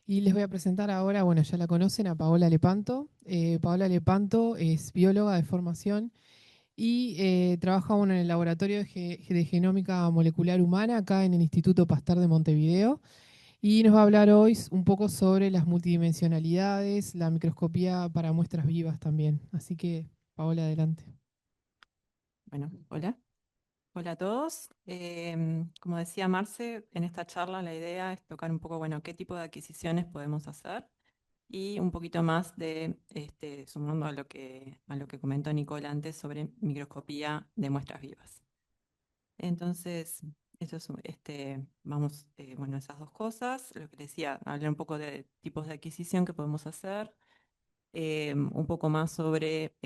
Y les voy a presentar ahora, bueno, ya la conocen, a Paola Lepanto. Paola Lepanto es bióloga de formación y trabaja bueno, en el Laboratorio de Genómica Molecular Humana acá en el Instituto Pasteur de Montevideo. Y nos va a hablar hoy un poco sobre las multidimensionalidades, la microscopía para muestras vivas también. Así que, Paola, adelante. Bueno, hola. Hola a todos. Como decía Marce, en esta charla la idea es tocar un poco, bueno, qué tipo de adquisiciones podemos hacer y un poquito más de, sumando a lo que comentó Nicole antes sobre microscopía de muestras vivas. Entonces, eso es, vamos, bueno, esas dos cosas. Lo que decía, hablar un poco de tipos de adquisición que podemos hacer, un poco más sobre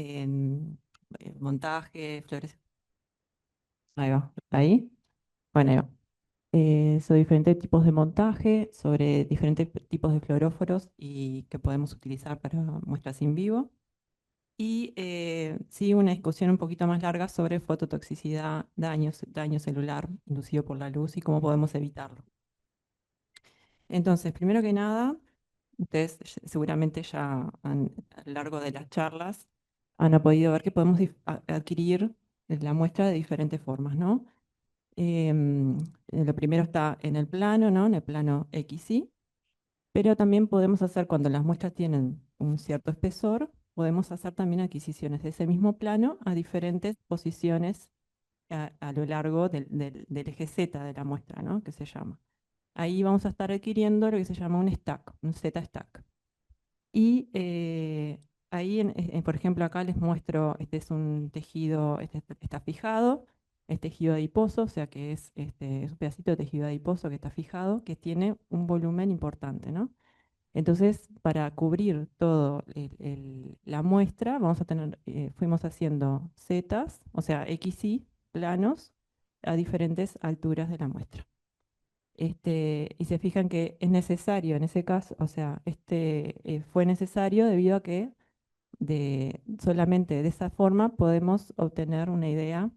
montaje, flores. Ahí va, ahí. Bueno, ahí va. Sobre diferentes tipos de montaje, sobre diferentes tipos de fluoróforos y que podemos utilizar para muestras in vivo. Y sí, una discusión un poquito más larga sobre fototoxicidad, daño celular inducido por la luz y cómo podemos evitarlo. Entonces, primero que nada, ustedes seguramente ya a lo largo de las charlas han podido ver que podemos adquirir la muestra de diferentes formas, ¿no? Lo primero está en el plano, ¿no? En el plano XY, pero también podemos hacer, cuando las muestras tienen un cierto espesor, podemos hacer también adquisiciones de ese mismo plano a diferentes posiciones a lo largo del eje Z de la muestra, ¿no? Que se llama. Ahí vamos a estar adquiriendo lo que se llama un stack, un Z-stack. Y ahí, por ejemplo, acá les muestro, este es un tejido, este está fijado, es tejido adiposo, o sea que es un pedacito de tejido adiposo que está fijado, que tiene un volumen importante, ¿no? Entonces, para cubrir todo la muestra, vamos a tener, fuimos haciendo zetas, o sea, XY planos a diferentes alturas de la muestra. Y se fijan que es necesario en ese caso, o sea, fue necesario debido a que solamente de esa forma podemos obtener una idea.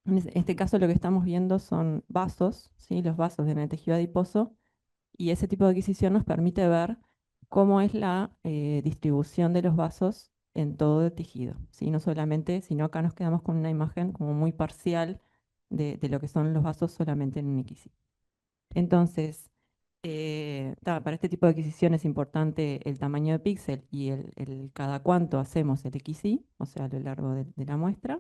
En este caso lo que estamos viendo son vasos, ¿sí? Los vasos en el tejido adiposo, y ese tipo de adquisición nos permite ver cómo es la distribución de los vasos en todo el tejido, ¿sí? No solamente, sino acá nos quedamos con una imagen como muy parcial de lo que son los vasos solamente en un XY. Entonces, para este tipo de adquisición es importante el tamaño de píxel y el cada cuánto hacemos el XY, o sea, a lo largo de la muestra.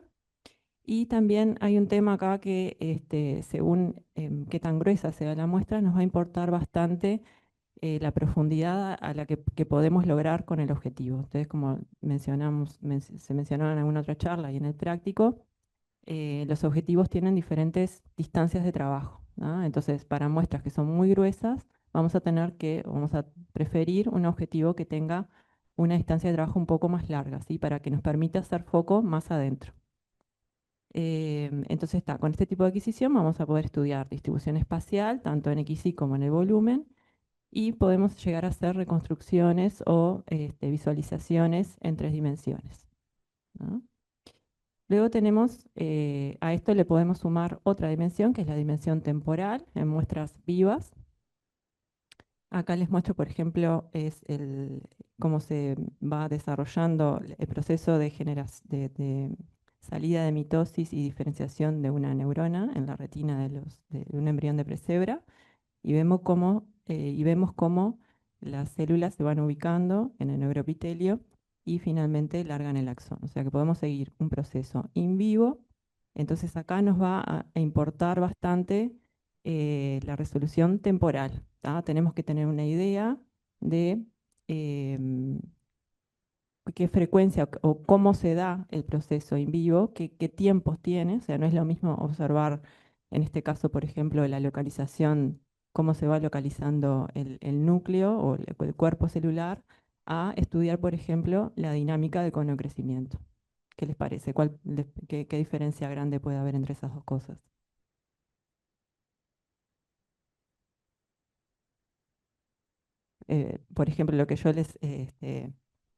Y también hay un tema acá que según qué tan gruesa sea la muestra, nos va a importar bastante la profundidad a la que podemos lograr con el objetivo. Entonces, como se mencionó en alguna otra charla y en el práctico, los objetivos tienen diferentes distancias de trabajo, ¿no? Entonces, para muestras que son muy gruesas, vamos a preferir un objetivo que tenga una distancia de trabajo un poco más larga, ¿sí? Para que nos permita hacer foco más adentro. Entonces, con este tipo de adquisición vamos a poder estudiar distribución espacial, tanto en XY como en el volumen, y podemos llegar a hacer reconstrucciones o visualizaciones en 3 dimensiones, ¿no? Luego tenemos, a esto le podemos sumar otra dimensión, que es la dimensión temporal, en muestras vivas. Acá les muestro, por ejemplo, cómo se va desarrollando el proceso de salida de mitosis y diferenciación de una neurona en la retina de un embrión de presebra. Y vemos cómo las células se van ubicando en el neuroepitelio y finalmente largan el axón. O sea que podemos seguir un proceso in vivo. Entonces acá nos va a importar bastante la resolución temporal, ¿tá? Tenemos que tener una idea de em, qué frecuencia o cómo se da el proceso in vivo, qué tiempos tiene. O sea, no es lo mismo observar, en este caso, por ejemplo, la localización, cómo se va localizando el núcleo o el cuerpo celular, a estudiar, por ejemplo, la dinámica del conocimiento. ¿Qué les parece? ¿Qué diferencia grande puede haber entre esas dos cosas? Por ejemplo, lo que yo les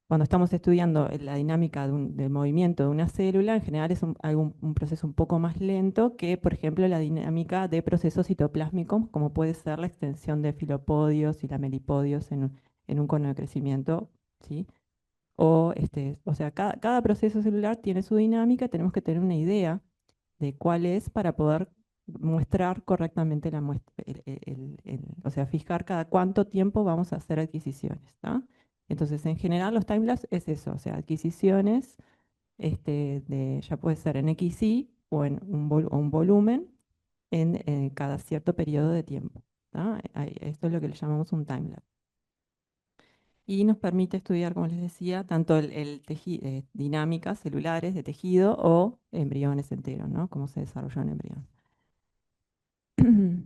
cuando estamos estudiando la dinámica del movimiento de una célula, en general es un proceso un poco más lento que, por ejemplo, la dinámica de procesos citoplásmicos, como puede ser la extensión de filopodios y lamelipodios en un cono de crecimiento, ¿sí? O sea, cada proceso celular tiene su dinámica, tenemos que tener una idea de cuál es para poder muestrar correctamente la muestra, o sea, fijar cada cuánto tiempo vamos a hacer adquisiciones, ¿tá? Entonces, en general, los timelapse es eso, o sea, adquisiciones ya puede ser en XY o en o un volumen en cada cierto periodo de tiempo, ¿tá? Esto es lo que le llamamos un timelapse. Y nos permite estudiar, como les decía, tanto dinámicas celulares de tejido o embriones enteros, ¿no? Cómo se desarrolló un embrión.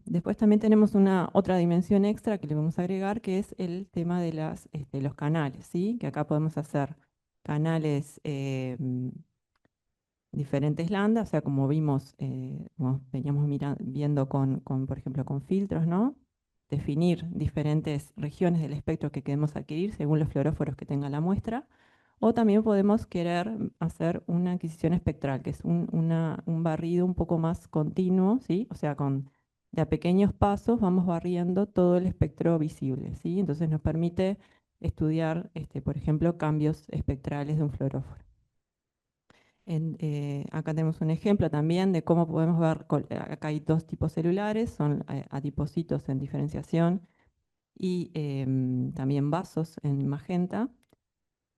Después también tenemos una otra dimensión extra que le vamos a agregar, que es el tema de los canales, ¿sí? Que acá podemos hacer canales diferentes lambda, o sea, como vimos, como veníamos viendo por ejemplo, con filtros, ¿no? Definir diferentes regiones del espectro que queremos adquirir según los fluoróforos que tenga la muestra. O también podemos querer hacer una adquisición espectral, que es un barrido un poco más continuo, ¿sí? O sea, de a pequeños pasos vamos barriendo todo el espectro visible, ¿sí? Entonces nos permite estudiar, por ejemplo, cambios espectrales de un fluoróforo. Acá tenemos un ejemplo también de cómo podemos ver, acá hay dos tipos celulares, son adipocitos en diferenciación y también vasos en magenta,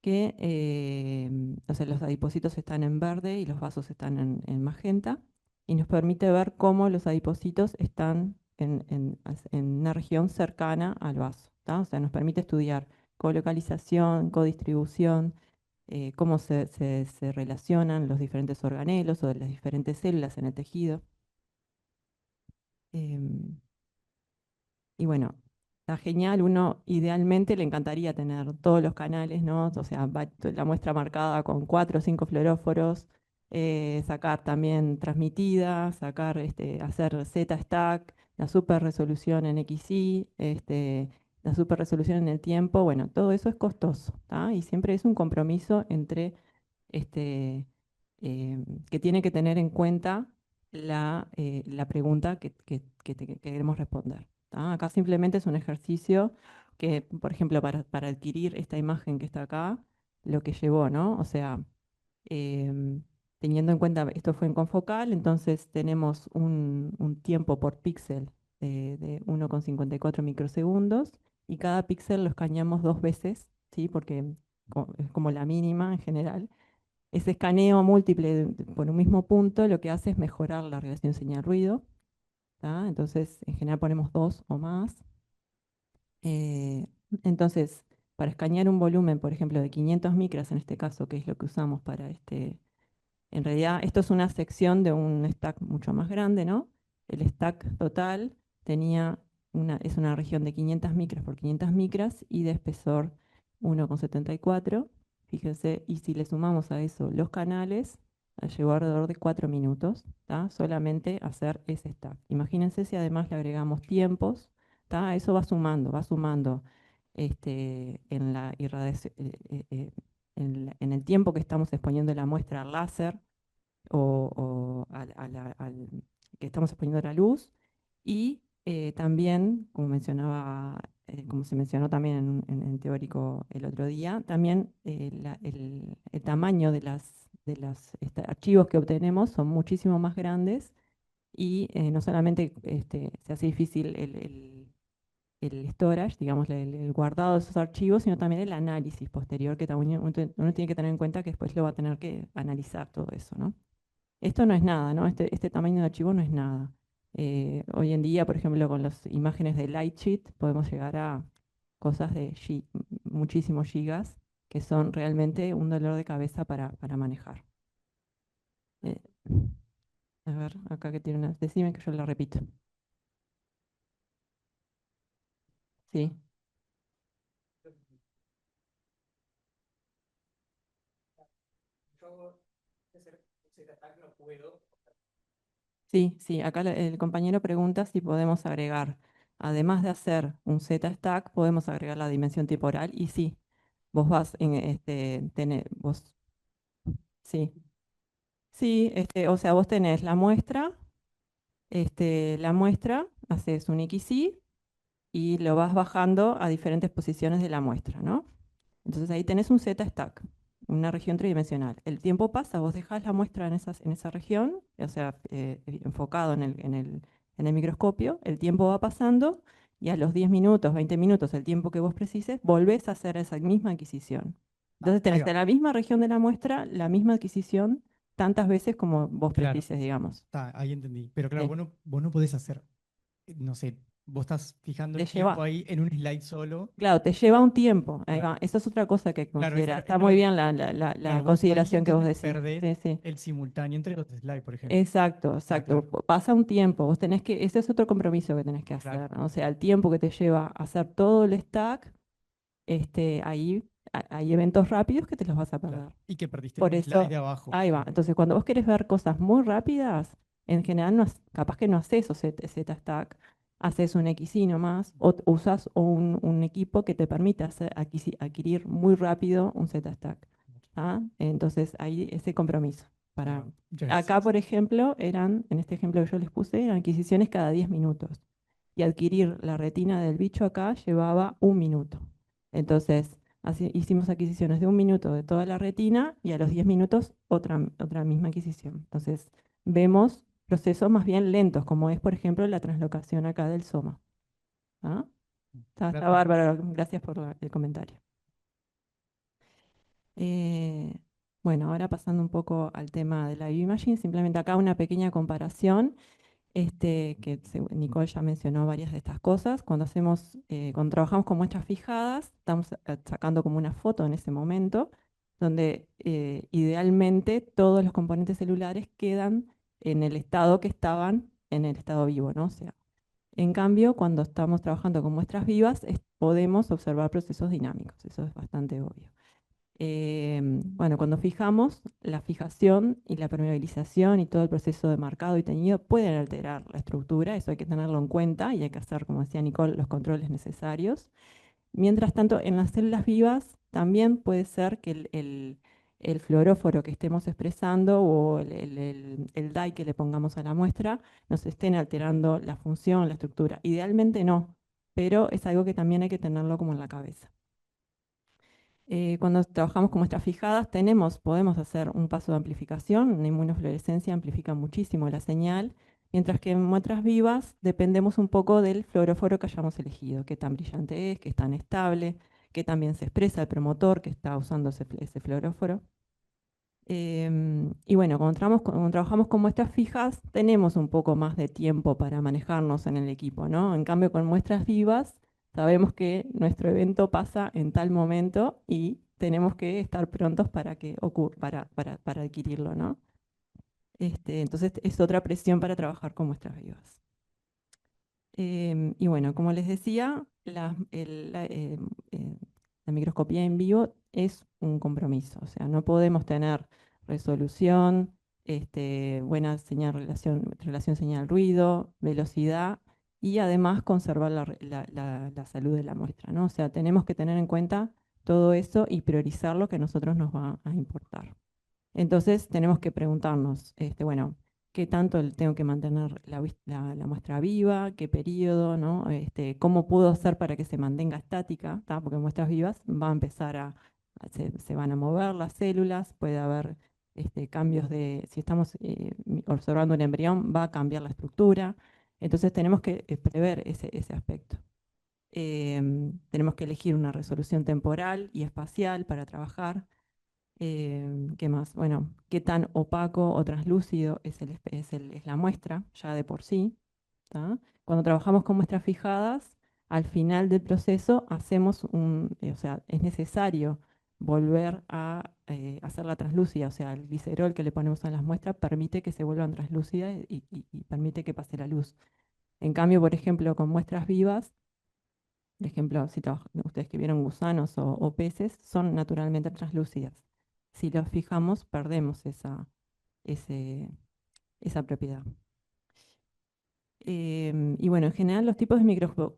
o sea, los adipocitos están en verde y los vasos están en magenta, y nos permite ver cómo los adipocitos están en una región cercana al vaso, ¿tá? O sea, nos permite estudiar colocalización, codistribución, cómo se relacionan los diferentes organelos o las diferentes células en el tejido. Em, y bueno, está genial, uno idealmente le encantaría tener todos los canales, ¿no? O sea, la muestra marcada con 4 o 5 fluoróforos, sacar también transmitida, hacer Z-stack, la super resolución en XY, la super resolución en el tiempo, bueno, todo eso es costoso, ¿tá? Y siempre es un compromiso entre este, que tiene que tener en cuenta la pregunta que queremos responder, ¿tá? Acá simplemente es un ejercicio que, por ejemplo, para adquirir esta imagen que está acá, lo que llevó, ¿no? O sea, em, teniendo en cuenta, esto fue en confocal, entonces tenemos un tiempo por píxel de 1,54 microsegundos y cada píxel lo escaneamos 2 veces, ¿sí? Porque es como la mínima en general. Ese escaneo múltiple por un mismo punto lo que hace es mejorar la relación señal-ruido, ¿tá? Entonces, en general ponemos 2 o más. Eh, entonces, para escanear un volumen, por ejemplo, de 500 micras en este caso, que es lo que usamos para en realidad, esto es una sección de un stack mucho más grande, ¿no? El stack total es una región de 500 micras por 500 micras y de espesor 1,74. Fíjense, y si le sumamos a eso los canales, llegó alrededor de 4 minutos, ¿tá? Solamente hacer ese stack. Imagínense si además le agregamos tiempos, ¿tá? Eso va sumando en la irradiación, en el tiempo que estamos exponiendo la muestra al láser o que estamos exponiendo a la luz, y también, como se mencionó también en teórico el otro día, también el tamaño de los archivos que obtenemos son muchísimo más grandes y no solamente se hace difícil el storage, digamos, el guardado de esos archivos, sino también el análisis posterior, que también uno tiene que tener en cuenta que después lo va a tener que analizar todo eso, ¿no? Esto no es nada, ¿no? Este tamaño de archivo no es nada. Hoy en día, por ejemplo, con las imágenes de Lightsheet podemos llegar a cosas de muchísimos gigas, que son realmente un dolor de cabeza para manejar. Eh, a ver, acá que tiene una... Decime que yo la repito. Sí. Sí, sí, acá el compañero pregunta si podemos agregar, además de hacer un Z-stack, podemos agregar la dimensión temporal y sí, Vos vas en, vos, sí, sí, o sea, vos tenés la muestra, haces un XY y lo vas bajando a diferentes posiciones de la muestra, ¿no? Entonces ahí tenés un Z-stack, una región tridimensional. El tiempo pasa, vos dejás la muestra en esa región, o sea, enfocado en el microscopio, el tiempo va pasando y a los 10 minutos, 20 minutos, el tiempo que vos precises, volvés a hacer esa misma adquisición. Ah, Entonces ahí tenés va. en la misma región de la muestra la misma adquisición tantas veces como vos Claro, precises, digamos. está, ahí entendí. Pero claro, Sí. vos no podés hacer, no sé, vos estás fijando Te el tiempo lleva, ahí en un slide solo. claro, te lleva un tiempo. Ahí Claro, va. Esa es otra cosa que hay que claro, considerar. es Está lo muy que, bien la claro, vos ahí consideración que vos entonces decís. perdés Sí, sí. el simultáneo entre los slides, por ejemplo. Exacto, Ah, exacto. claro, Pasa un tiempo, vos tenés que, ese es otro compromiso que tenés que claro, hacer, ¿no? O sea, el tiempo que te lleva a hacer todo el stack, ahí hay eventos rápidos que te los vas a claro. perder. Y que perdiste Por un slide eso, de abajo, por ahí va. ejemplo. Entonces, cuando vos querés ver cosas muy rápidas, en general capaz que no haces o Z-stack, haces un XY nomás, o usas un equipo que te permite adquirir muy rápido un Z-stack. ¿Ah? Entonces, ahí ese compromiso. Ahí Para... va. Muchas Acá, gracias. por ejemplo, en este ejemplo que yo les puse, eran adquisiciones cada 10 minutos. Y adquirir la retina del bicho acá llevaba 1 minuto. Entonces, así hicimos adquisiciones de 1 minuto de toda la retina y a los 10 minutos otra misma adquisición. Entonces, vemos procesos más bien lentos, como es, por ejemplo, la translocación acá del soma. ¿Ah? Está Gracias. bárbaro, gracias por el comentario. Eh, bueno, ahora pasando un poco al tema de la bioimaging, simplemente acá una pequeña comparación. Nicole ya mencionó varias de estas cosas. Cuando trabajamos con muestras fijadas, estamos sacando como una foto en ese momento, donde idealmente todos los componentes celulares quedan en el estado que estaban en el estado vivo, ¿no? O sea, en cambio, cuando estamos trabajando con muestras vivas, podemos observar procesos dinámicos. Eso es bastante obvio. Bueno, cuando fijamos, la fijación y la permeabilización y todo el proceso de marcado y teñido pueden alterar la estructura, eso hay que tenerlo en cuenta y hay que hacer, como decía Nicole, los controles necesarios. Mientras tanto, en las células vivas también puede ser que el fluoróforo que estemos expresando o el dye que le pongamos a la muestra nos estén alterando la función, la estructura. Idealmente no, pero es algo que también hay que tenerlo como en la cabeza. Cuando trabajamos con muestras fijadas, podemos hacer un paso de amplificación. Una inmunofluorescencia amplifica muchísimo la señal, mientras que en muestras vivas dependemos un poco del fluoróforo que hayamos elegido, qué tan brillante es, qué tan estable, qué tan bien se expresa el promotor que está usando ese fluoróforo. Y bueno, cuando trabajamos con muestras fijas, tenemos un poco más de tiempo para manejarnos en el equipo, ¿no? En cambio, con muestras vivas, sabemos que nuestro evento pasa en tal momento y tenemos que estar prontos para que para adquirirlo, ¿no? Entonces, es otra presión para trabajar con muestras vivas. Y bueno, como les decía, la microscopía en vivo es un compromiso, o sea, no podemos tener resolución, buena señal, relación señal-ruido, velocidad y además conservar la salud de la muestra, ¿no? O sea, tenemos que tener en cuenta todo eso y priorizar lo que a nosotros nos va a importar. Entonces tenemos que preguntarnos, bueno, ¿qué tanto tengo que mantener la muestra viva? ¿Qué periodo? ¿No? ¿Cómo puedo hacer para que se mantenga estática? ¿Tá? Porque en muestras vivas va a empezar se van a mover las células, puede haber cambios si estamos observando un embrión, va a cambiar la estructura. Entonces tenemos que prever ese aspecto. Tenemos que elegir una resolución temporal y espacial para trabajar. ¿Qué más? Bueno, qué tan opaco o translúcido es la muestra ya de por sí. ¿Tá? Cuando trabajamos con muestras fijadas, al final del proceso o sea, es necesario volver a hacerla translúcida, o sea, el glicerol que le ponemos a las muestras permite que se vuelvan translúcidas y permite que pase la luz. En cambio, por ejemplo, con muestras vivas, por ejemplo, si ustedes que vieron gusanos o peces, son naturalmente translúcidas. Si los fijamos, perdemos ese- esa propiedad. Y bueno, en general los tipos de,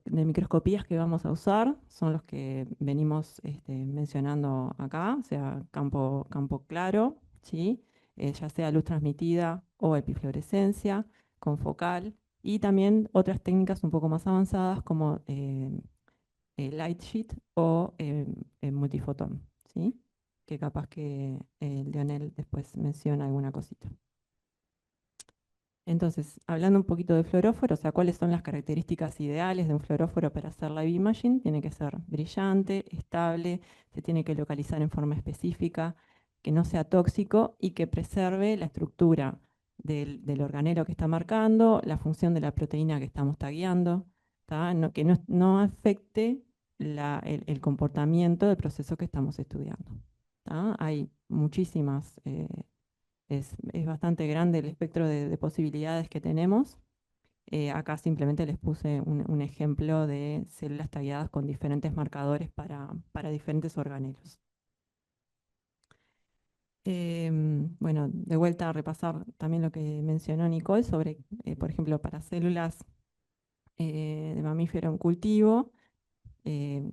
de microscopías que vamos a usar son los que venimos mencionando acá, o sea, campo claro, ¿sí? Ya sea luz transmitida o epifluorescencia, con focal, y también otras técnicas un poco más avanzadas como light sheet o multifotón, ¿sí? Que capaz que Leonel después menciona alguna cosita. Entonces, hablando un poquito de fluoróforo, o sea, cuáles son las características ideales de un fluoróforo para hacer live imaging, tiene que ser brillante, estable, se tiene que localizar en forma específica, que no sea tóxico y que preserve la estructura del organelo que está marcando, la función de la proteína que estamos tagueando, ¿tá? Que no afecte el comportamiento del proceso que estamos estudiando, ¿tá? Hay muchísimas es bastante grande el espectro de posibilidades que tenemos. Acá simplemente les puse un ejemplo de células tagueadas con diferentes marcadores para diferentes organelos. Bueno, de vuelta a repasar también lo que mencionó Nicole sobre, por ejemplo, para células de mamífero en cultivo,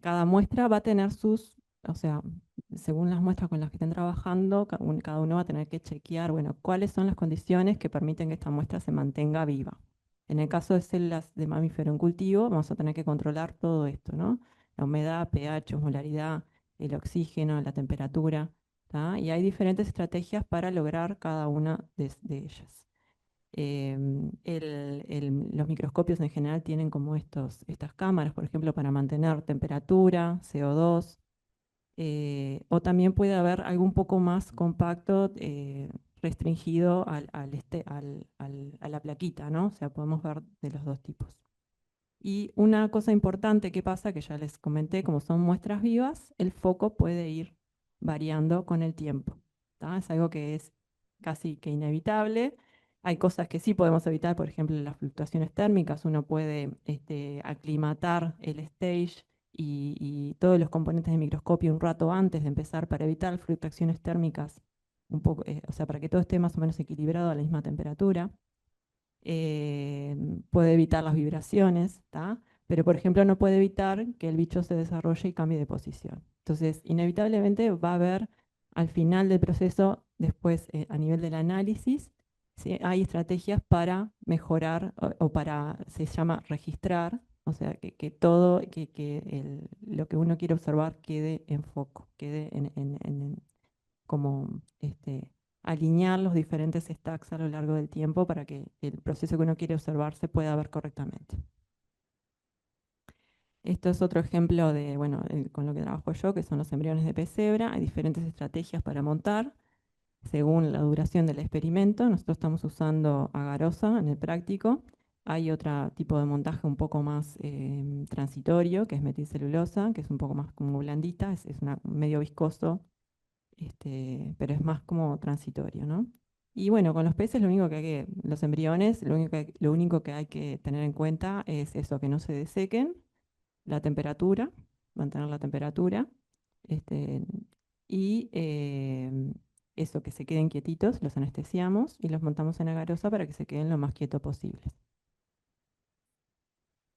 cada muestra va a tener o sea, según las muestras con las que estén trabajando, cada uno va a tener que chequear, bueno, cuáles son las condiciones que permiten que esta muestra se mantenga viva. En el caso de células de mamífero en cultivo, vamos a tener que controlar todo esto, ¿no? La humedad, pH, osmolaridad, el oxígeno, la temperatura, ¿tá? Y hay diferentes estrategias para lograr cada una de ellas. Los microscopios en general tienen como estas cámaras, por ejemplo, para mantener temperatura, CO2, o también puede haber algo un poco más compacto, restringido a la plaquita, ¿no? O sea, podemos ver de los dos tipos. Y una cosa importante que pasa, que ya les comenté, como son muestras vivas, el foco puede ir variando con el tiempo, ¿tá? Es algo que es casi que inevitable. Hay cosas que sí podemos evitar, por ejemplo, las fluctuaciones térmicas. Uno puede aclimatar el stage y todos los componentes del microscopio un rato antes de empezar para evitar fluctuaciones térmicas, un poco, o sea, para que todo esté más o menos equilibrado a la misma temperatura. Puede evitar las vibraciones, ¿tá? Pero por ejemplo no puede evitar que el bicho se desarrolle y cambie de posición. Entonces, inevitablemente va a haber al final del proceso, después a nivel del análisis, ¿sí? Hay estrategias para mejorar o para, se llama registrar, o sea, que todo, lo que uno quiere observar quede en foco, quede como alinear los diferentes stacks a lo largo del tiempo para que el proceso que uno quiere observar se pueda ver correctamente. Esto es otro ejemplo de, bueno, con lo que trabajo yo, que son los embriones de pesebra. Hay diferentes estrategias para montar según la duración del experimento. Nosotros estamos usando agarosa en el práctico. Hay otro tipo de montaje un poco más transitorio, que es metilcelulosa, que es un poco más como blandita, es medio viscoso, pero es más como transitorio, ¿no? Y bueno, con los peces los embriones, lo único que hay que tener en cuenta es eso, que no se desequen, la temperatura, mantener la temperatura, este, y eso, que se queden quietitos, los anestesiamos y los montamos en agarosa para que se queden lo más quietos posibles.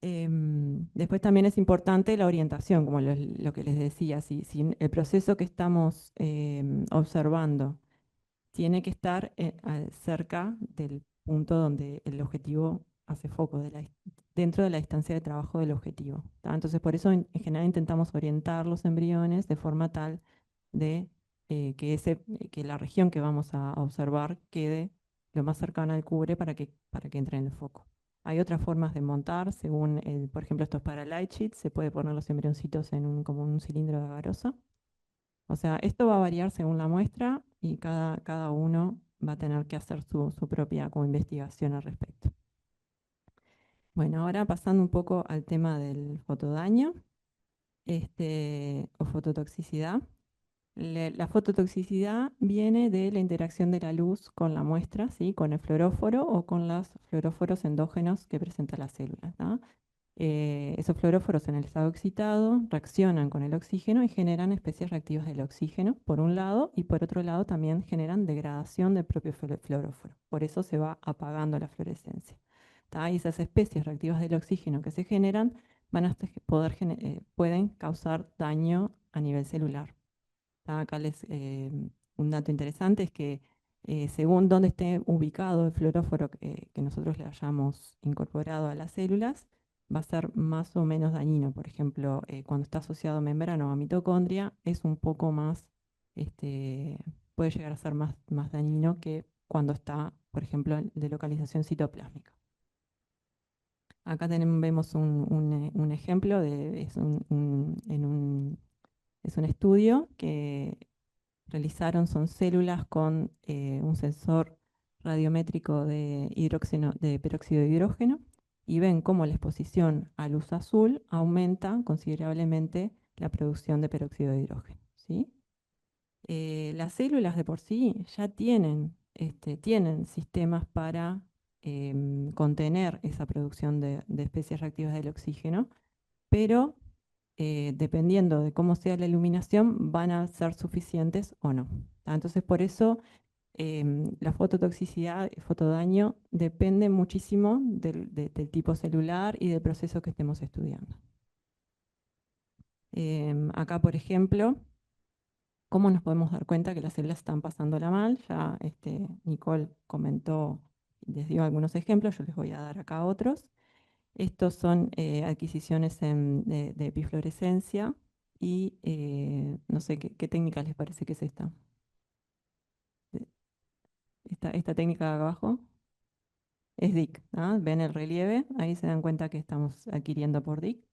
Después también es importante la orientación, como lo que les decía, si el proceso que estamos observando tiene que estar cerca del punto donde el objetivo hace foco, dentro de la distancia de trabajo del objetivo, ¿tá? Entonces, por eso en general intentamos orientar los embriones de forma tal de que la región que vamos a observar quede lo más cercana al cubre para que entre en el foco. Hay otras formas de montar, según, por ejemplo, esto es para light sheet, se puede poner los embrioncitos como un cilindro de agarosa. O sea, esto va a variar según la muestra y cada uno va a tener que hacer su propia como investigación al respecto. Bueno, ahora pasando un poco al tema del fotodaño o fototoxicidad. La fototoxicidad viene de la interacción de la luz con la muestra, ¿sí? Con el fluoróforo o con los fluoróforos endógenos que presenta la célula, ¿tá? Esos fluoróforos en el estado excitado reaccionan con el oxígeno y generan especies reactivas del oxígeno, por un lado, y por otro lado también generan degradación del propio fluoróforo. Por eso se va apagando la fluorescencia. ¿tá? Y esas especies reactivas del oxígeno que se generan van a pueden causar daño a nivel celular. Acá un dato interesante es que según dónde esté ubicado el fluoróforo que nosotros le hayamos incorporado a las células, va a ser más o menos dañino. Por ejemplo, cuando está asociado a membrana o a mitocondria, es un poco más, puede llegar a ser más dañino que cuando está, por ejemplo, de localización citoplásmica. Acá vemos un ejemplo, es un estudio que realizaron, son células con un sensor radiométrico de peróxido de hidrógeno y ven cómo la exposición a luz azul aumenta considerablemente la producción de peróxido de hidrógeno, ¿sí? Las células de por sí ya tienen sistemas para contener esa producción de especies reactivas del oxígeno, pero dependiendo de cómo sea la iluminación, van a ser suficientes o no. Entonces, por eso la fototoxicidad y fotodaño depende muchísimo del tipo celular y del proceso que estemos estudiando. Acá, por ejemplo, ¿cómo nos podemos dar cuenta que las células están pasándola mal? Ya Nicole comentó, les dio algunos ejemplos, yo les voy a dar acá otros. Estos son adquisiciones de bifluorescencia y no sé qué técnica les parece que es esta. Esta técnica de abajo es DIC. Ven el relieve, ahí se dan cuenta que estamos adquiriendo por DIC.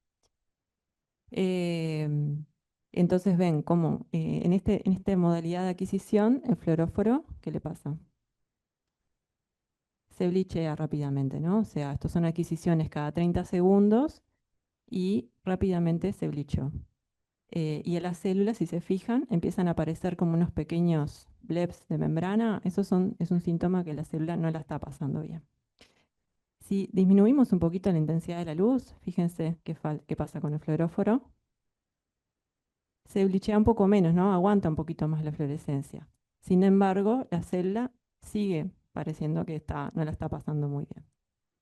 Entonces ven cómo en esta modalidad de adquisición, el fluoróforo, ¿qué le pasa? Se blichea rápidamente, ¿no? O sea, estos son adquisiciones cada 30 segundos y rápidamente se blichó. Y en las células, si se fijan, empiezan a aparecer como unos pequeños blebs de membrana. Es un síntoma que la célula no la está pasando bien. Si disminuimos un poquito la intensidad de la luz, fíjense qué pasa con el fluoróforo. Se blichea un poco menos, ¿no? Aguanta un poquito más la fluorescencia. Sin embargo, la célula sigue pareciendo que no la está pasando muy bien.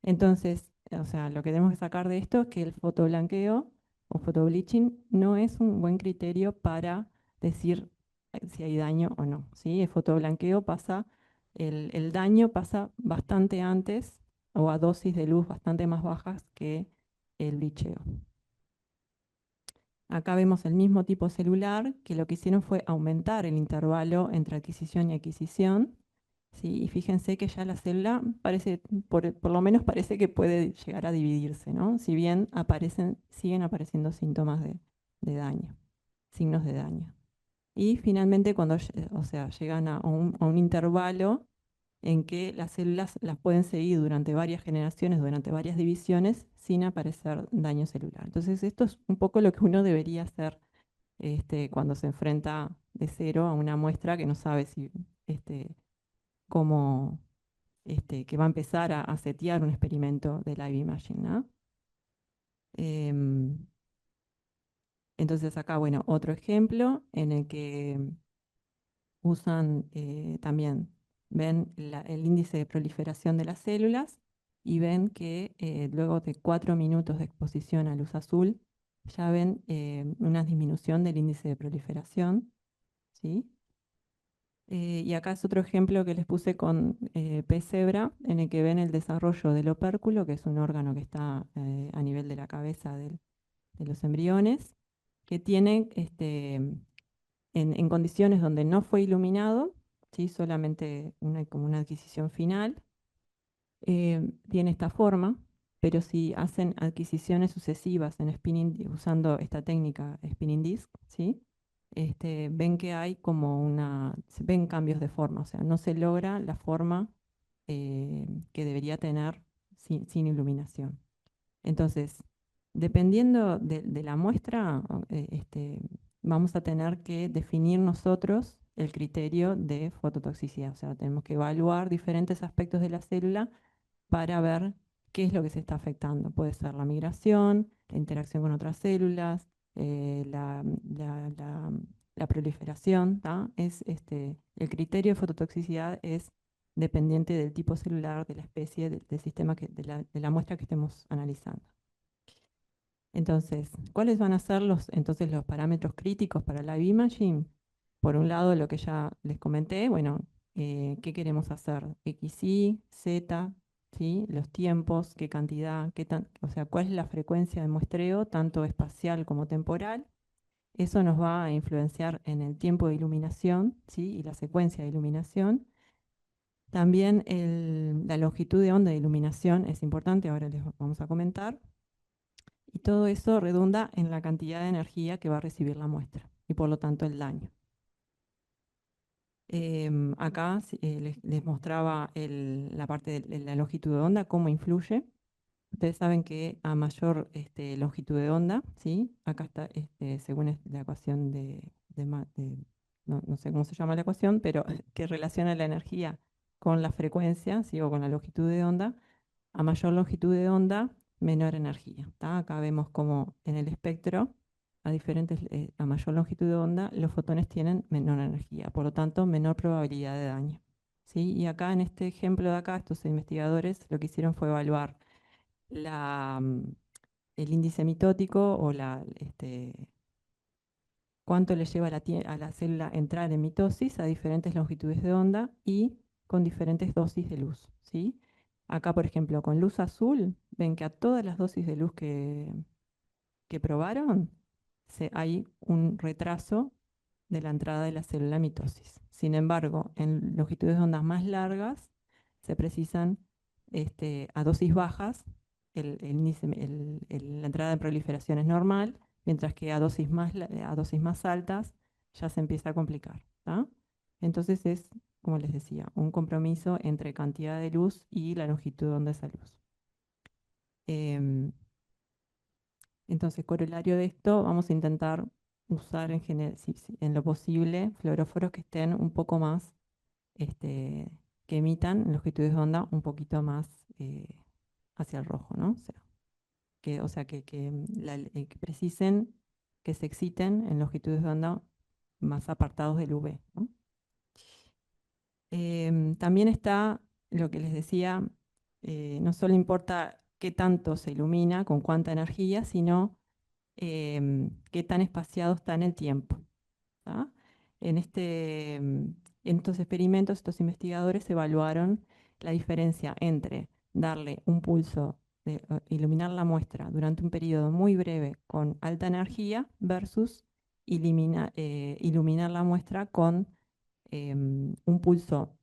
Entonces, o sea, lo que tenemos que sacar de esto es que el fotoblanqueo o photobleaching no es un buen criterio para decir si hay daño o no, ¿sí? El fotoblanqueo el daño pasa bastante antes o a dosis de luz bastante más bajas que el blicheo. Acá vemos el mismo tipo celular que lo que hicieron fue aumentar el intervalo entre adquisición y adquisición. Sí, y fíjense que ya la célula parece, por lo menos parece que puede llegar a dividirse, ¿no? Si bien siguen apareciendo síntomas de daño, signos de daño. Y finalmente cuando llegan a un intervalo en que las células las pueden seguir durante varias generaciones, durante varias divisiones, sin aparecer daño celular. Entonces esto es un poco lo que uno debería hacer cuando se enfrenta de cero a una muestra que no sabe si cómo que va a empezar a setear un experimento de live imaging, ¿no? Entonces acá, bueno, otro ejemplo en el que usan también, ven el índice de proliferación de las células y ven que luego de 4 minutos de exposición a luz azul, ya ven una disminución del índice de proliferación, ¿sí? Y acá es otro ejemplo que les puse con pez cebra, en el que ven el desarrollo del opérculo, que es un órgano que está a nivel de la cabeza de los embriones, que tiene en condiciones donde no fue iluminado, ¿sí? Solamente como una adquisición final, tiene esta forma, pero si hacen adquisiciones sucesivas usando esta técnica spinning disc, ¿sí? Ven que hay se ven cambios de forma, o sea, no se logra la forma que debería tener sin iluminación. Entonces, dependiendo de la muestra, vamos a tener que definir nosotros el criterio de fototoxicidad. O sea, tenemos que evaluar diferentes aspectos de la célula para ver qué es lo que se está afectando. Puede ser la migración, la interacción con otras células, la proliferación. El criterio de fototoxicidad es dependiente del tipo celular, de la especie, del sistema, de la muestra que estemos analizando. Entonces, ¿cuáles van a ser entonces los parámetros críticos para la imaging? Por un lado, lo que ya les comenté, bueno, ¿qué queremos hacer? X, Y, Z, ¿sí? Los tiempos, qué cantidad, o sea, cuál es la frecuencia de muestreo, tanto espacial como temporal. Eso nos va a influenciar en el tiempo de iluminación, ¿sí? Y la secuencia de iluminación. También la longitud de onda de iluminación es importante, ahora les vamos a comentar. Y todo eso redunda en la cantidad de energía que va a recibir la muestra y por lo tanto el daño. Acá les mostraba la parte de la longitud de onda, cómo influye. Ustedes saben que a mayor longitud de onda, ¿sí? Acá está, según la ecuación no sé cómo se llama la ecuación, pero que relaciona la energía con la frecuencia, ¿sí? O con la longitud de onda. A mayor longitud de onda, menor energía. Acá vemos como en el espectro, a mayor longitud de onda, los fotones tienen menor energía, por lo tanto, menor probabilidad de daño. ¿Sí? Y acá en este ejemplo de acá, estos investigadores lo que hicieron fue evaluar el índice mitótico o cuánto le lleva a la célula entrar en mitosis a diferentes longitudes de onda y con diferentes dosis de luz, ¿sí? Acá, por ejemplo, con luz azul, ven que a todas las dosis de luz que probaron, hay un retraso de la entrada de la célula en mitosis. Sin embargo, en longitudes de ondas más largas, se precisan a dosis bajas, la entrada en proliferación es normal, mientras que a dosis más altas ya se empieza a complicar. Entonces es, como les decía, un compromiso entre cantidad de luz y la longitud de onda de esa luz. Entonces, corolario de esto, vamos a intentar usar en lo posible fluoróforos que estén un poco más, que emitan longitudes de onda un poquito más hacia el rojo, ¿no? Que precisen, que se exciten en longitudes de onda más apartados del UV, ¿no? También está lo que les decía, no solo importa qué tanto se ilumina, con cuánta energía, sino qué tan espaciado está en el tiempo. En estos experimentos, estos investigadores evaluaron la diferencia entre darle un pulso de iluminar la muestra durante un periodo muy breve con alta energía versus iluminar la muestra con un pulso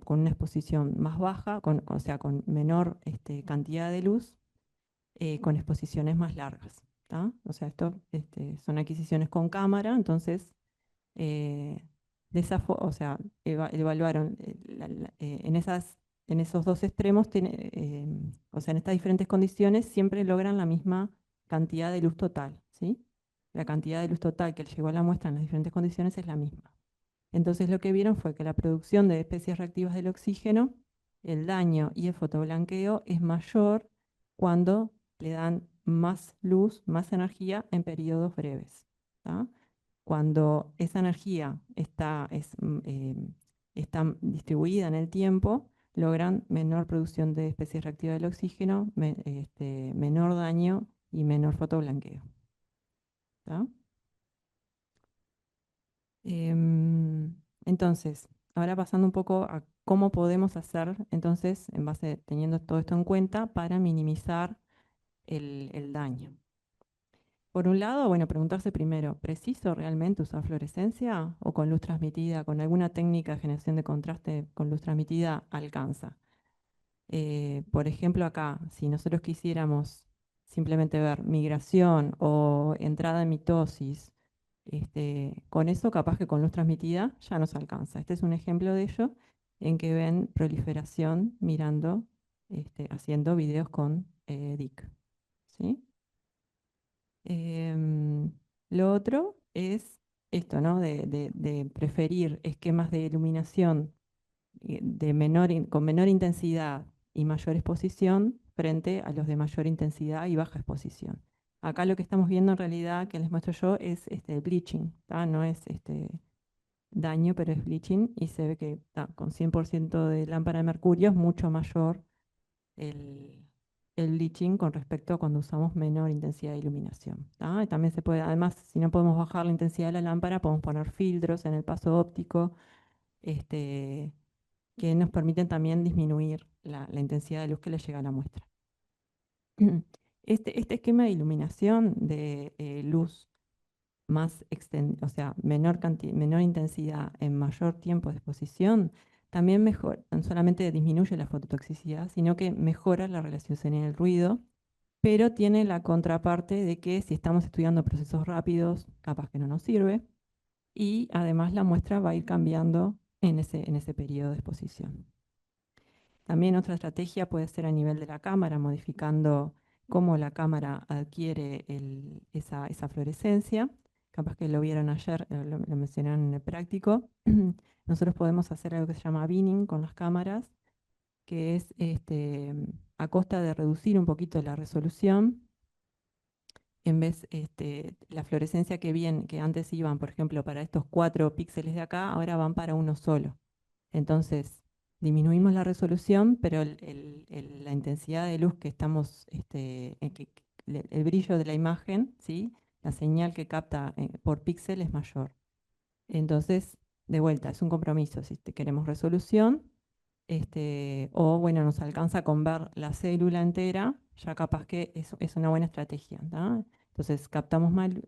con una exposición más baja, o sea, con menor cantidad de luz, con exposiciones más largas. O sea, esto son adquisiciones con cámara, entonces o sea, evaluaron en esos dos extremos, o sea, en estas diferentes condiciones siempre logran la misma cantidad de luz total, ¿sí? La cantidad de luz total que llegó a la muestra en las diferentes condiciones es la misma. Entonces lo que vieron fue que la producción de especies reactivas del oxígeno, el daño y el fotoblanqueo es mayor cuando le dan más luz, más energía en periodos breves. Cuando esa energía está distribuida en el tiempo, logran menor producción de especies reactivas del oxígeno, menor daño y menor fotoblanqueo. Entonces, ahora pasando un poco a cómo podemos hacer, entonces, teniendo todo esto en cuenta, para minimizar el daño. Por un lado, bueno, preguntarse primero, ¿preciso realmente usar fluorescencia o con luz transmitida, con alguna técnica de generación de contraste con luz transmitida alcanza? Por ejemplo, acá, si nosotros quisiéramos simplemente ver migración o entrada en mitosis, con eso capaz que con luz transmitida ya nos alcanza. Este es un ejemplo de ello en que ven proliferación mirando, haciendo videos con DIC. ¿Sí? Lo otro es esto, ¿no? De preferir esquemas de iluminación con menor intensidad y mayor exposición frente a los de mayor intensidad y baja exposición. Acá lo que estamos viendo en realidad, que les muestro yo, es el bleaching, no es daño, pero es bleaching, y se ve que con 100% de lámpara de mercurio es mucho mayor el, el bleaching con respecto a cuando usamos menor intensidad de iluminación. Y también se puede, además, si no podemos bajar la intensidad de la lámpara, podemos poner filtros en el paso óptico, este, que nos permiten también disminuir la intensidad de luz que le llega a la muestra. Este esquema de iluminación de luz más o sea, menor intensidad en mayor tiempo de exposición, también mejora, no solamente disminuye la fototoxicidad, sino que mejora la relación en el ruido, pero tiene la contraparte de que si estamos estudiando procesos rápidos, capaz que no nos sirve, y además la muestra va a ir cambiando en ese periodo de exposición. También otra estrategia puede ser a nivel de la cámara, modificando cómo la cámara adquiere esa fluorescencia. Capaz que lo vieron ayer, lo mencionaron en el práctico. Nosotros podemos hacer algo que se llama binning con las cámaras, que es a costa de reducir un poquito la resolución. En vez, la fluorescencia que antes iban, por ejemplo, para estos 4 píxeles de acá, ahora van para uno solo. Entonces, disminuimos la resolución, pero la intensidad de luz que estamos, el brillo de la imagen, ¿sí? La señal que capta por píxel es mayor. Entonces, de vuelta, es un compromiso. Si queremos resolución, o bueno, nos alcanza con ver la célula entera, ya capaz que es una buena estrategia. Entonces, captamos mal,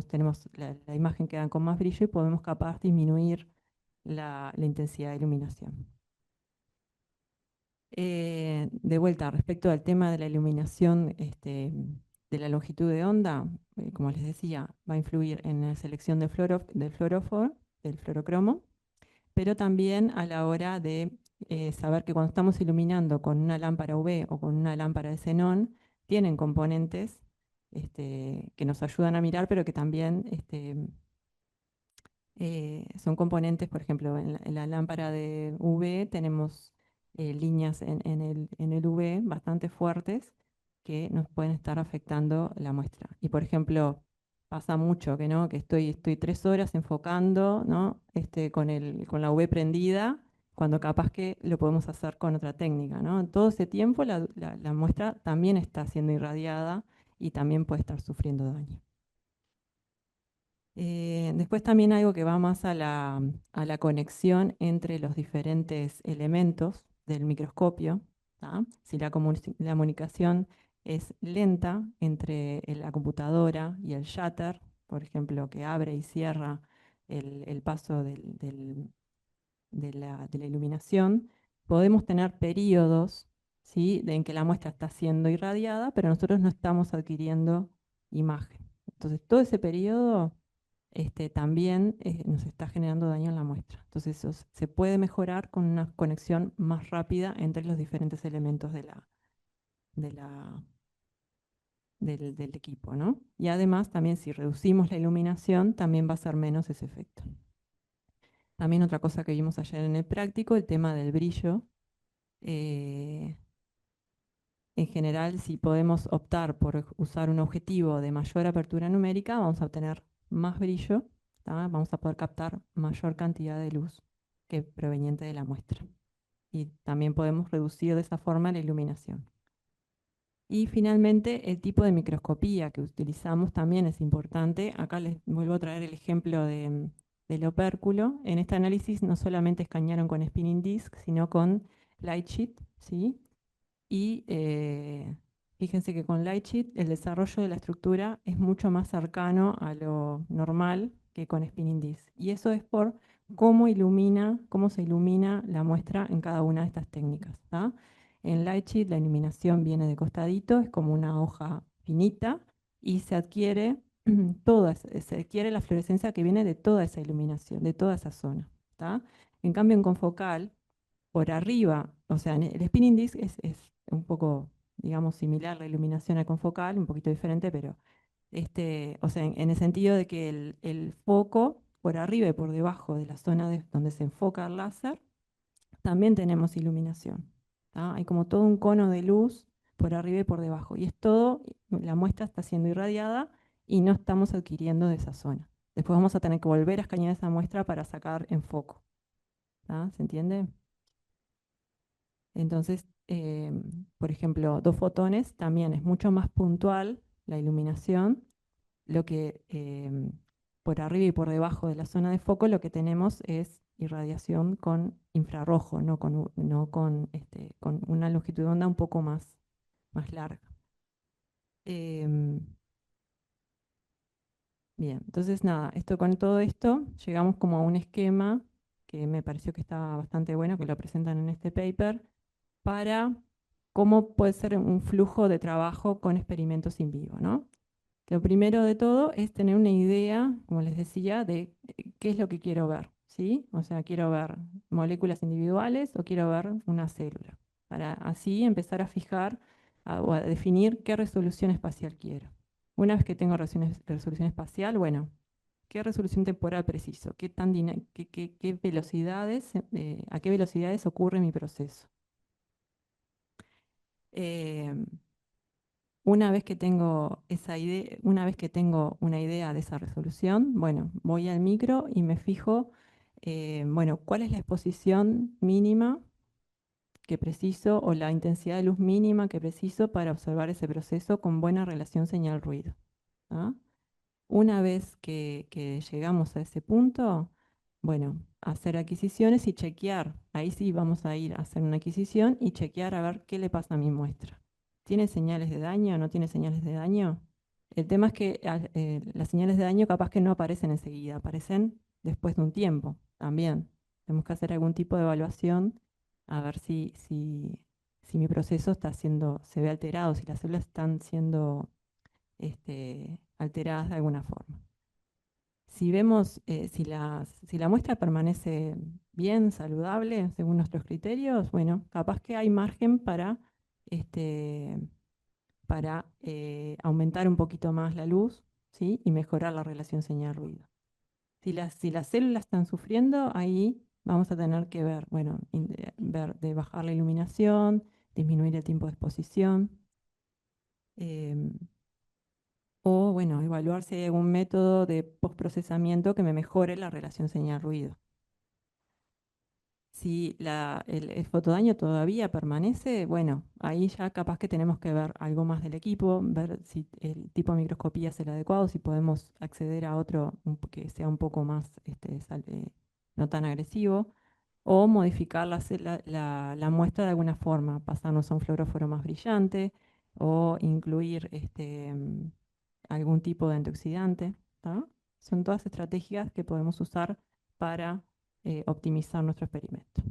tenemos la imagen queda con más brillo y podemos capaz disminuir la intensidad de iluminación. De vuelta, respecto al tema de la iluminación de la longitud de onda, como les decía, va a influir en la selección del fluoróforo, del fluorocromo, pero también a la hora de saber que cuando estamos iluminando con una lámpara UV o con una lámpara de xenón, tienen componentes que nos ayudan a mirar, pero que también son componentes, por ejemplo, en la lámpara de UV tenemos líneas en el UV bastante fuertes que nos pueden estar afectando la muestra. Y por ejemplo, pasa mucho que, ¿no? que estoy 3 horas enfocando, ¿no? con la UV prendida, cuando capaz que lo podemos hacer con otra técnica, ¿no? En todo ese tiempo la muestra también está siendo irradiada y también puede estar sufriendo daño. Después también algo que va más a la conexión entre los diferentes elementos del microscopio. Si la comunicación es lenta entre la computadora y el shutter, por ejemplo, que abre y cierra el paso de la iluminación, podemos tener periodos, ¿sí? en que la muestra está siendo irradiada, pero nosotros no estamos adquiriendo imagen. Entonces, todo ese periodo también nos está generando daño en la muestra. Entonces eso se puede mejorar con una conexión más rápida entre los diferentes elementos del equipo, ¿no? Y además también si reducimos la iluminación, también va a ser menos ese efecto. También otra cosa que vimos ayer en el práctico, el tema del brillo. En general, si podemos optar por usar un objetivo de mayor apertura numérica, vamos a obtener más brillo, vamos a poder captar mayor cantidad de luz que proveniente de la muestra. Y también podemos reducir de esa forma la iluminación. Y finalmente, el tipo de microscopía que utilizamos también es importante. Acá les vuelvo a traer el ejemplo del opérculo. En este análisis no solamente escanearon con spinning disk, sino con light sheet, ¿sí? Y fíjense que con Lightsheet el desarrollo de la estructura es mucho más cercano a lo normal que con Spinning Disk. Y eso es por cómo se ilumina la muestra en cada una de estas técnicas. En Lightsheet la iluminación viene de costadito, es como una hoja finita y se adquiere se adquiere la fluorescencia que viene de toda esa iluminación, de toda esa zona. En cambio en confocal, por arriba, o sea, el spinning disk es un poco, digamos, similar la iluminación a confocal, un poquito diferente, pero o sea, en el sentido de que el foco por arriba y por debajo de la zona donde se enfoca el láser, también tenemos iluminación. Hay como todo un cono de luz por arriba y por debajo. Y es todo, la muestra está siendo irradiada y no estamos adquiriendo de esa zona. Después vamos a tener que volver a escanear esa muestra para sacar en foco. ¿Tá? ¿Se entiende? Entonces, por ejemplo, dos fotones también es mucho más puntual la iluminación. Lo que por arriba y por debajo de la zona de foco lo que tenemos es irradiación con infrarrojo, no con una longitud de onda un poco más larga. Em, Bien, entonces nada, con todo esto llegamos como a un esquema que me pareció que estaba bastante bueno, que lo presentan en este paper, para cómo puede ser un flujo de trabajo con experimentos in vivo, ¿no? Lo primero de todo es tener una idea, como les decía, de qué es lo que quiero ver, ¿sí? O sea, quiero ver moléculas individuales o quiero ver una célula, para así empezar a fijar o a definir qué resolución espacial quiero. Una vez que tengo resolución espacial, bueno, ¿qué resolución temporal preciso? ¿Qué velocidades, a qué velocidades ocurre mi proceso? Em, una vez que tengo esa idea, una vez que tengo una idea de esa resolución, bueno, voy al micro y me fijo, bueno, cuál es la exposición mínima que preciso o la intensidad de luz mínima que preciso para observar ese proceso con buena relación señal-ruido. ¿Ah? Una vez que llegamos a ese punto, bueno, hacer adquisiciones y chequear. Ahí sí vamos a ir a hacer una adquisición y chequear a ver qué le pasa a mi muestra. ¿Tiene señales de daño o no tiene señales de daño? El tema es que las señales de daño capaz que no aparecen enseguida, aparecen después de un tiempo también. Tenemos que hacer algún tipo de evaluación a ver si mi proceso se ve alterado, si las células están siendo alteradas de alguna forma. Si vemos, si la muestra permanece bien, saludable, según nuestros criterios, bueno, capaz que hay margen este, para aumentar un poquito más la luz, ¿sí? Y mejorar la relación señal-ruido. Si las células están sufriendo, ahí vamos a tener que ver, bueno, ver de bajar la iluminación, disminuir el tiempo de exposición. em, o, bueno, evaluar si hay algún método de postprocesamiento que me mejore la relación señal-ruido. Si el fotodaño todavía permanece, bueno, ahí ya capaz que tenemos que ver algo más del equipo, ver si el tipo de microscopía es el adecuado, si podemos acceder a otro que sea un poco más, no tan agresivo, o modificar la muestra de alguna forma, pasarnos a un fluoróforo más brillante, o incluir algún tipo de antioxidante. ¿Tá? Son todas estrategias que podemos usar para optimizar nuestro experimento.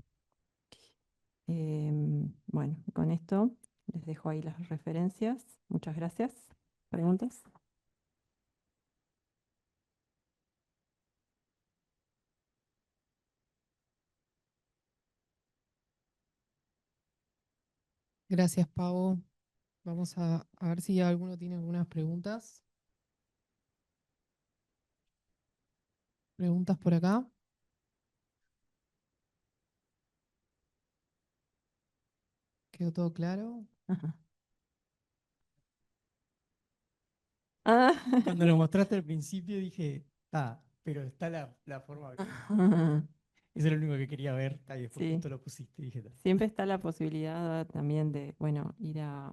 Bueno, con esto les dejo ahí las referencias. Muchas gracias. ¿Preguntas? Gracias, Pavo. Vamos a ver si alguno tiene algunas preguntas. ¿Preguntas por acá? ¿Quedó todo claro? Ajá. Ah, Cuando lo mostraste al principio dije, pero está la forma bien. Eso es lo único que quería ver, y después sí, justo lo pusiste y dije, siempre está la posibilidad también de, bueno, ir a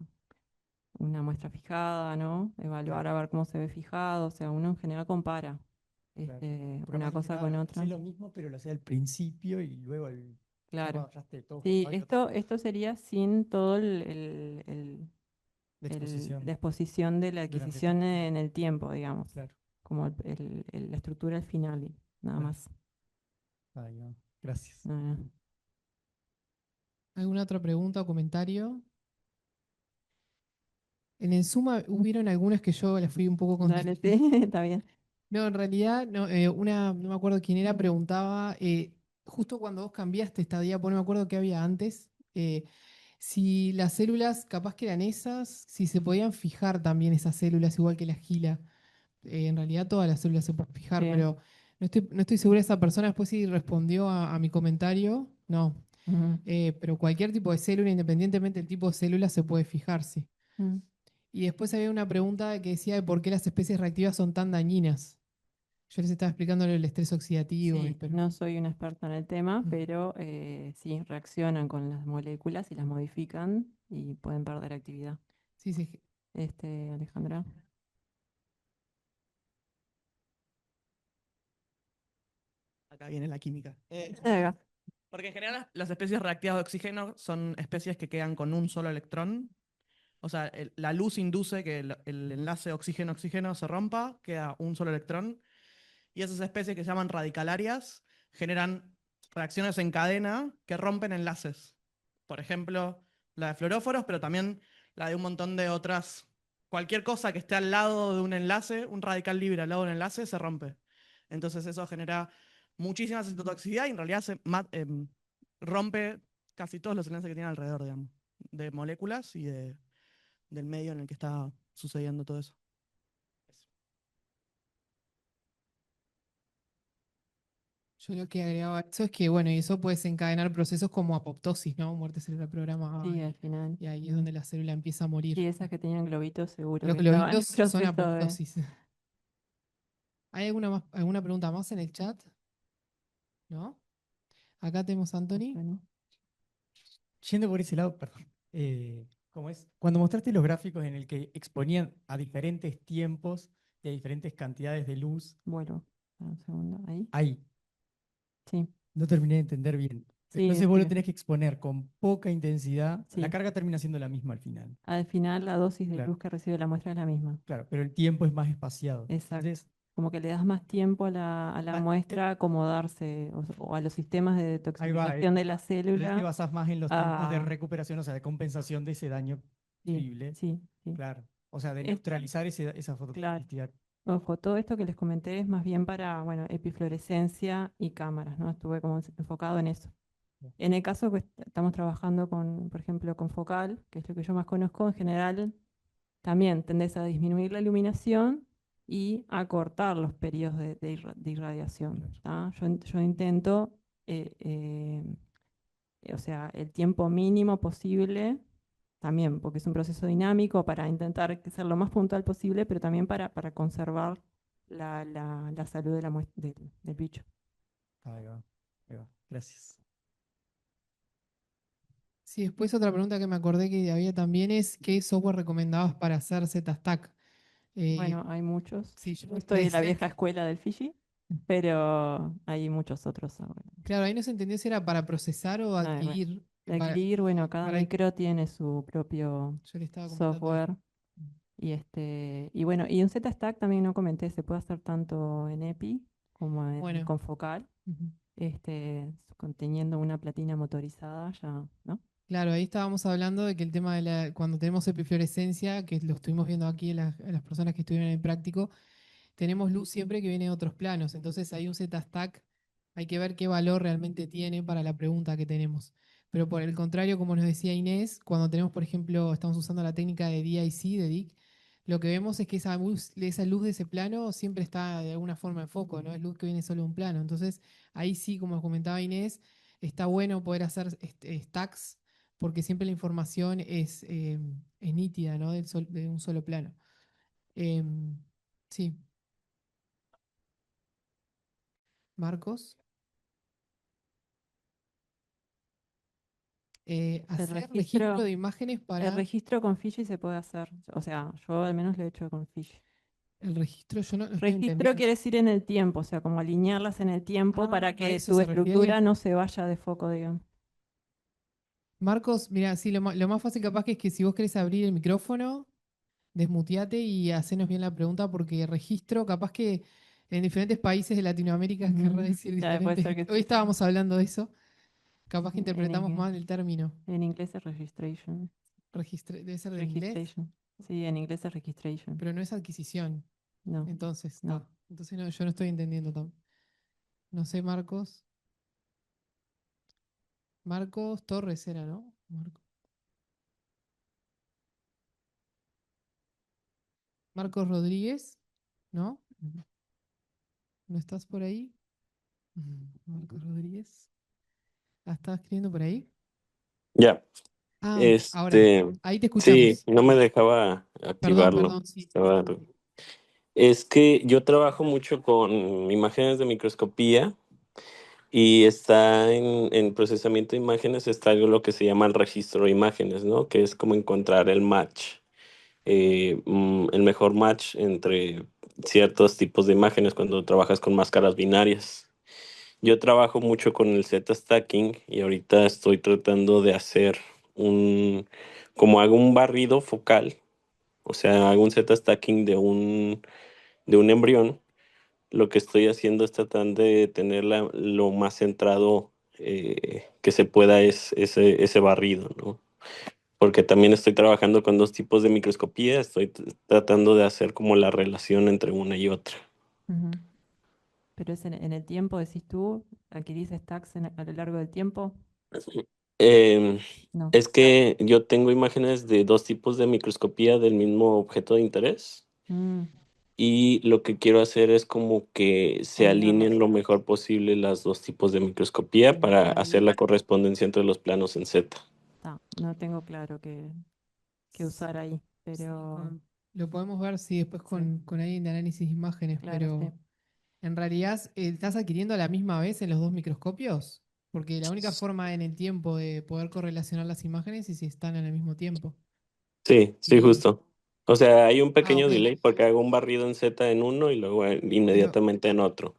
una muestra fijada, ¿no? Evaluar claro, a ver cómo se ve fijado. O sea, uno en general compara claro. Porque una capaz dije, cosa con hice otra. lo mismo, pero lo hacía al principio y luego ya Claro. cuando ya esté todo Sí, formado y esto sería sin todo la exposición la exposición de la durante adquisición tanto tiempo. en el tiempo, digamos, Claro, como la estructura al final, y nada claro. más. Ahí va. Gracias. Ah, ¿Alguna otra pregunta o comentario? En el Suma hubieron algunas que yo las fui un poco dale, sí, contestando. está bien. No, en realidad, no, no me acuerdo quién era, preguntaba, justo cuando vos cambiaste esta diapo, no me acuerdo qué había antes, si las células, capaz que eran esas, si se podían fijar también esas células, igual que la gila. En realidad todas las células se pueden fijar, Sí. pero no estoy segura de esa persona, después sí respondió a mi comentario, no. Ujú, Pero cualquier tipo de célula, independientemente del tipo de célula, se puede fijar, sí. ujú. Y después había una pregunta que decía de por qué las especies reactivas son tan dañinas. Yo les estaba explicando el estrés oxidativo, Sí, pero no soy una experta en el tema, mm, pero sí, reaccionan con las moléculas y las modifican y pueden perder actividad. sí, sí. Alejandra. Acá viene la química. Acá. Porque en general las especies reactivas de oxígeno son especies que quedan con un solo electrón. O sea, la luz induce que el enlace oxígeno-oxígeno se rompa, queda un solo electrón. Y esas especies que se llaman radicalarias generan reacciones en cadena que rompen enlaces. Por ejemplo, la de fluoróforos, pero también la de un montón de otras. Cualquier cosa que esté al lado de un enlace, un radical libre al lado de un enlace, se rompe. Entonces eso genera muchísima citotoxicidad y en realidad rompe casi todos los enlaces que tiene alrededor, digamos, de moléculas y del medio en el que está sucediendo todo eso. Yo lo que agregaba a eso es que, bueno, y eso puede desencadenar procesos como apoptosis, ¿no? Muerte cerebral programada. Sí, al final. Y ahí es donde la célula empieza a morir. Sí, esas que tenían globitos seguro Los que estaban en globitos son proceso de... apoptosis. ¿Hay alguna pregunta más en el chat? ¿No? Acá tenemos a Anthony. Bueno, Yendo por ese lado, perdón. ¿Cómo es? Cuando mostraste los gráficos en el que exponían a diferentes tiempos y a diferentes cantidades de luz, vuelvo. Un segundo, ahí. ahí Sí, no terminé de entender bien. sí, Entonces vos lo explica. tenés que exponer con poca intensidad. La Sí. carga termina siendo la misma al final. Al final la dosis de Claro, luz que recibe la muestra es la misma. claro, pero el tiempo es más espaciado. Exacto. Entonces, Como que le das más tiempo a la ah, muestra a acomodarse o a los sistemas de ahí va. detoxificación de la Entonces te célula. basás más en los tiempos de a- recuperación, o sea, de compensación de ese daño Sí, posible. sí, sí. Claro. O sea, de Es, neutralizar esa claro. fototoxicidad. Ojo, todo esto que les comenté es más bien para, bueno, epifluorescencia y cámaras, ¿no? Estuve como enfocado en eso. En el caso que estamos trabajando con, por ejemplo, con focal, que es lo que yo más conozco, en general también tendés a disminuir la iluminación y a cortar los periodos de irradiación. ¿Tá? Yo intento, o sea, el tiempo mínimo posible, también porque es un proceso dinámico para intentar que ser lo más puntual posible, pero también para conservar la salud de del bicho. Ahí va. Ahí va. Gracias. Sí, después otra pregunta que me acordé que había también es ¿qué software recomendabas para hacer ZStack? Bueno, hay muchos. Sí, yo Yo les estoy de la decía vieja escuela del Fiji, pero hay muchos otros ahora. claro, ahí no se entendió si era para procesar o No, adquirir. de adquirir, bueno, cada para- micro tiene su propio yo le estaba comentando eso. software. Y bueno, y un ZStack también no comenté, se puede hacer tanto en EPI como Bueno, con focal, ujú. conteniendo una platina motorizada ya, ¿no? Claro, ahí estábamos hablando de que el tema de cuando tenemos epifluorescencia, que lo estuvimos viendo aquí en las personas que estuvieron en el práctico, tenemos luz siempre que viene de otros planos. Entonces ahí un Z-stack hay que ver qué valor realmente tiene para la pregunta que tenemos. Pero por el contrario, como nos decía Inés, cuando tenemos, por ejemplo, estamos usando la técnica de DIC, de DIC, lo que vemos es que esa luz de ese plano siempre está de alguna forma en foco, no es luz que viene solo de un plano. Entonces ahí sí, como comentaba Inés, está bueno poder hacer stacks porque siempre la información es nítida, ¿no? De un solo plano. Em, sí. Marcos, El hacer registro registro, de imágenes el para registro con Fiji se puede hacer, o sea, yo al menos lo he hecho con Fiji. el registro, yo no estoy Registro entendiendo. quiere decir en el tiempo, o sea, como alinearlas en el tiempo para ¿A que eso su se refiere? estructura no se vaya de foco, digamos. Marcos, mira, sí, lo más fácil capaz que es que si vos querés abrir el micrófono, desmuteate y hacenos bien la pregunta, porque registro, capaz que en diferentes países de Latinoamérica querrá decir Ya puede ser diferente. que Hoy sí. estábamos hablando de eso, capaz que En interpretamos inglés, mal el término. en inglés es registration. Debe ser de inglés, Registration. Sí, en inglés es registration. pero no es adquisición. No, Entonces, no. está. Entonces no, yo no estoy entendiendo tampoco. No sé, Marcos. Marcos Torres era, ¿no? Marcos Rodríguez, ¿no? ¿No estás por ahí? Marcos Rodríguez. ¿La estás escribiendo por ahí? Ya, Ahora, ahí te sí, escuchamos. no me dejaba Perdón, activarlo. perdón, sí. Estaba Es que yo trabajo mucho con imágenes de microscopía y está en procesamiento de imágenes, está algo lo que se llama el registro de imágenes, ¿no? Que es como encontrar el match, el mejor match entre ciertos tipos de imágenes cuando trabajas con máscaras binarias. Yo trabajo mucho con el Z-stacking y ahorita estoy tratando de hacer como hago un barrido focal, o sea, hago un Z-stacking de un embrión. Lo que estoy haciendo es tratando de tener lo más centrado que se pueda ese barrido, ¿no? Porque también estoy trabajando con dos tipos de microscopía, estoy tratando de hacer como la relación entre una y otra. Ujú. Pero es en el tiempo, decís tú, adquirís stacks a lo largo del tiempo. Em, No. es que yo tengo imágenes de dos tipos de microscopía del mismo objeto de interés Mm, y lo que quiero hacer es como que se combinarlos. alineen lo mejor posible las dos tipos de microscopía Sí, para y hacer ahí la correspondencia entre los planos en Z. no tengo claro qué usar ahí, Sí, pero lo podemos ver sí, después sí, con alguien de análisis de imágenes, claro, sí. pero en realidad ¿estás adquiriendo a la misma vez en los dos microscopios? Porque la única forma en el tiempo de poder correlacionar las imágenes es si están en el mismo tiempo. Sí, sí, Y, justo. O sea, hay un pequeño ok, delay porque hago un barrido en Z en uno y luego pero, inmediatamente en otro.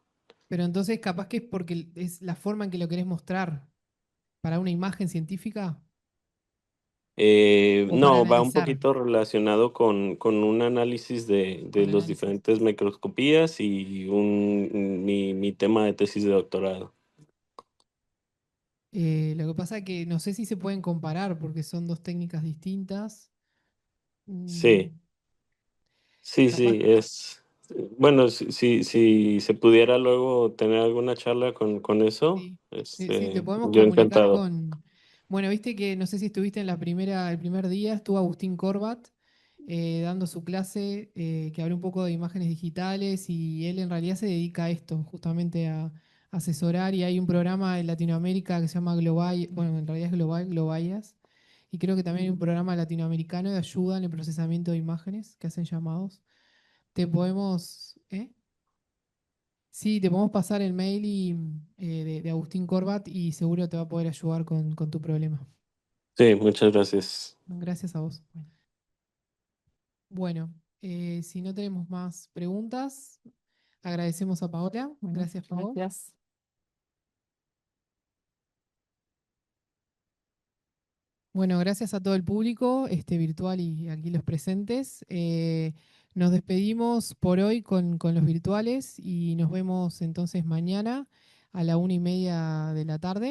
pero entonces capaz que es porque es la forma en que lo querés mostrar para una imagen científica o para No, va un analizar poquito relacionado con un análisis de con los análisis. diferentes microscopías y mi tema de tesis de doctorado. Lo que pasa es que no sé si se pueden comparar porque son dos técnicas distintas. Mm, Sí, sí, capaz, sí, es. Bueno, si se pudiera luego tener alguna charla con eso, sí. Sí, te podemos yo comunicar encantado. con. Bueno, viste que no sé si estuviste en el primer día, estuvo Agustín Corbat dando su clase que habló un poco de imágenes digitales y él en realidad se dedica a esto, justamente a asesorar y hay un programa en Latinoamérica que se llama Global, bueno, en realidad es Globayas y creo que también hay un programa latinoamericano de ayuda en el procesamiento de imágenes que hacen llamados. Te podemos, ¿eh? Sí, te podemos pasar el mail de Agustín Corbat y seguro te va a poder ayudar con tu problema. Sí, muchas gracias. Gracias a vos. Bueno, si no tenemos más preguntas, agradecemos a Paola. Bueno, Gracias, Pau. gracias. Bueno, gracias a todo el público, virtual y aquí los presentes. Nos despedimos por hoy con los virtuales y nos vemos entonces mañana a la 1:30 de la tarde.